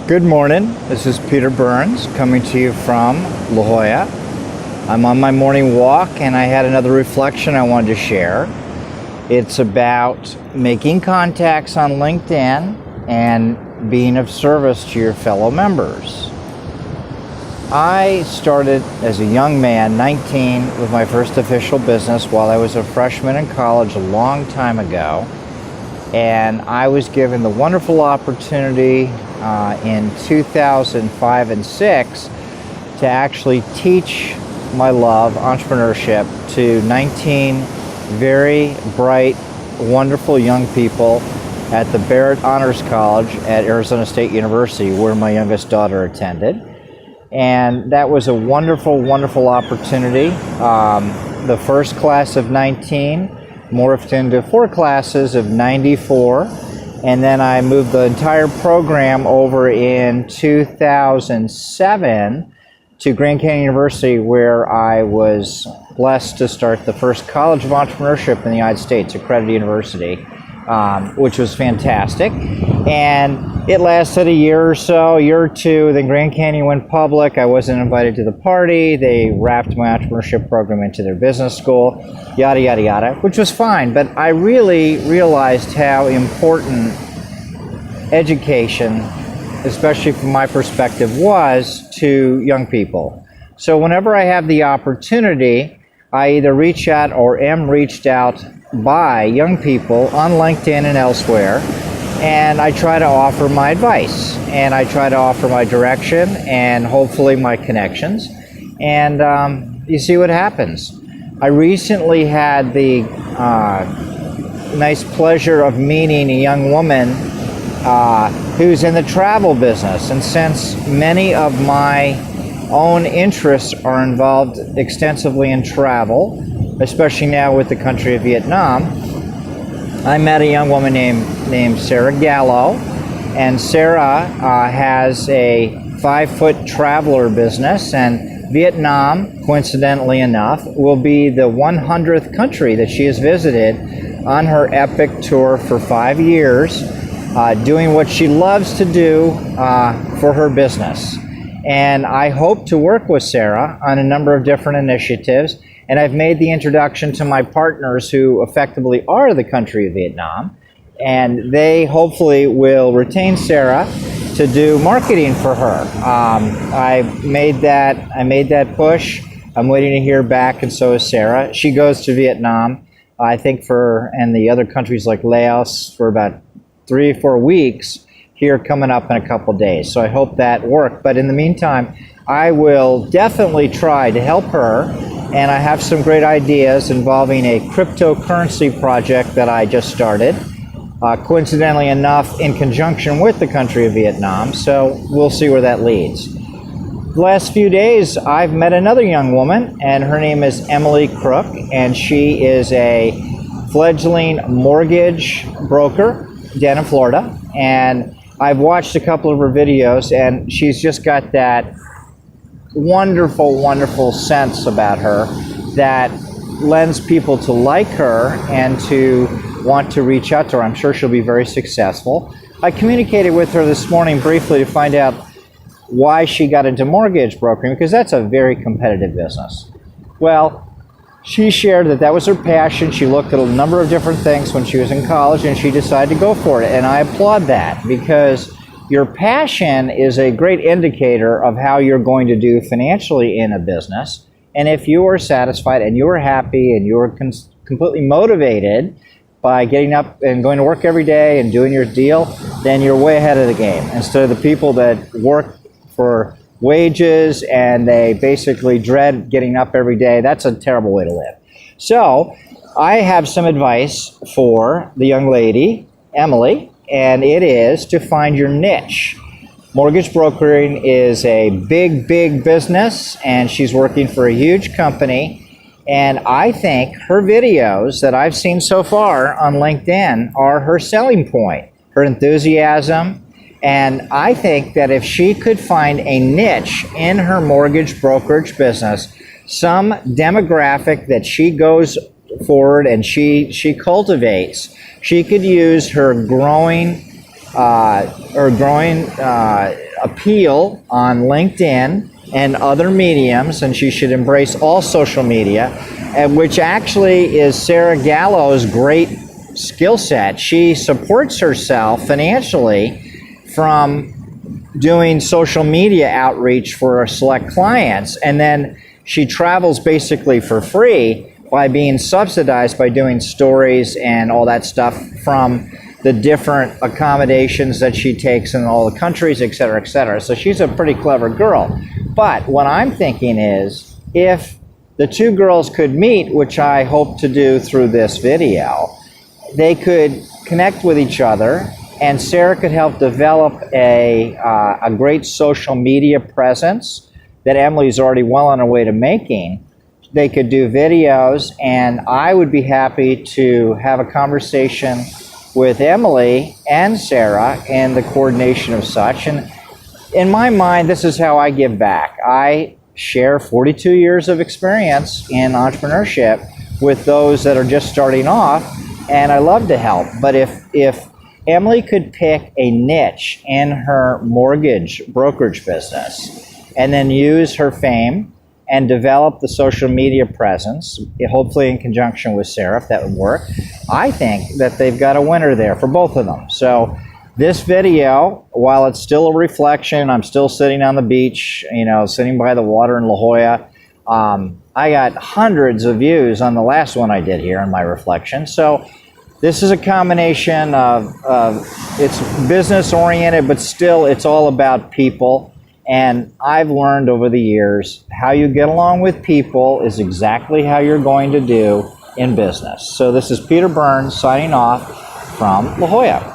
Good morning. This is Peter Burns coming to you from La Jolla. I'm on my morning walk and I had another reflection I wanted to share. It's about making contacts on LinkedIn and being of service to your fellow members. I started as a young man, 19, with my first official business while I was a freshman in college a long time ago. And I was given the wonderful opportunity in 2005 and 6 to actually teach my love, entrepreneurship, to 19 very bright, wonderful young people at the Barrett Honors College at Arizona State University, where my youngest daughter attended. And that was a wonderful, wonderful opportunity. The first class of 19 morphed into 4 classes of 94, and then I moved the entire program over in 2007 to Grand Canyon University, where I was blessed to start the first College of Entrepreneurship in the United States, accredited university, which was fantastic. And it lasted a year or so, a year or two. Then Grand Canyon went public. I wasn't invited to the party. They wrapped my entrepreneurship program into their business school, yada, yada, yada, which was fine. But I really realized how important education, especially from my perspective, was to young people. So whenever I have the opportunity, I either reach out or am reached out by young people on LinkedIn and elsewhere, and I try to offer my advice, and I try to offer my direction and hopefully my connections, and you see what happens. I recently had the nice pleasure of meeting a young woman who's in the travel business, and since many of my own interests are involved extensively in travel, especially now with the country of Vietnam, I met a young woman named Sarah Gallo, and Sarah has a 5-foot traveler business, and Vietnam, coincidentally enough, will be the 100th country that she has visited on her epic tour for 5 years, doing what she loves to do for her business. And I hope to work with Sarah on a number of different initiatives. And I've made the introduction to my partners who effectively are the country of Vietnam. And they hopefully will retain Sarah to do marketing for her. I made that push. I'm waiting to hear back, and so is Sarah. She goes to Vietnam, I think, and the other countries like Laos for about 3 or 4 weeks here coming up in a couple days. So I hope that worked. But in the meantime, I will definitely try to help her. And I have some great ideas involving a cryptocurrency project that I just started, coincidentally enough, in conjunction with the country of Vietnam. So we'll see where that leads. The last few days, I've met another young woman, and her name is Emily Crook, and she is a fledgling mortgage broker down in Florida. And I've watched a couple of her videos, and she's just got that wonderful, wonderful sense about her that lends people to like her and to want to reach out to her. I'm sure she'll be very successful. I communicated with her this morning briefly to find out why she got into mortgage brokering, because that's a very competitive business. Well, she shared that was her passion. She looked at a number of different things when she was in college, and she decided to go for it. And I applaud that, because your passion is a great indicator of how you're going to do financially in a business. And if you are satisfied and you're happy and you're completely motivated by getting up and going to work every day and doing your deal, then you're way ahead of the game. Instead of the people that work for wages and they basically dread getting up every day, that's a terrible way to live. So I have some advice for the young lady, Emily, and it is to find your niche. Mortgage brokering is a big, big business, and she's working for a huge company. And I think her videos that I've seen so far on LinkedIn are her selling point, her enthusiasm. And I think that if she could find a niche in her mortgage brokerage business, some demographic that she goes forward and she cultivates, she could use her growing appeal on LinkedIn and other mediums, and she should embrace all social media, which actually is Sarah Gallo's great skill set. She supports herself financially from doing social media outreach for her select clients, and then she travels basically for free by being subsidized by doing stories and all that stuff from the different accommodations that she takes in all the countries, et cetera, et cetera. So she's a pretty clever girl. But what I'm thinking is, if the two girls could meet, which I hope to do through this video, they could connect with each other, and Sarah could help develop a great social media presence that Emily's already well on her way to making. They could do videos, and I would be happy to have a conversation with Emily and Sarah and the coordination of such. And in my mind, this is how I give back. I share 42 years of experience in entrepreneurship with those that are just starting off, and I love to help. But if Emily could pick a niche in her mortgage brokerage business and then use her fame and develop the social media presence, hopefully in conjunction with Sarah, if that would work, I think that they've got a winner there for both of them. So this video, while it's still a reflection, I'm still sitting on the beach, sitting by the water in La Jolla. I got hundreds of views on the last one I did here in my reflection. So this is a combination of it's business oriented, but still it's all about people. And I've learned over the years, how you get along with people is exactly how you're going to do in business. So this is Peter Burns signing off from La Jolla.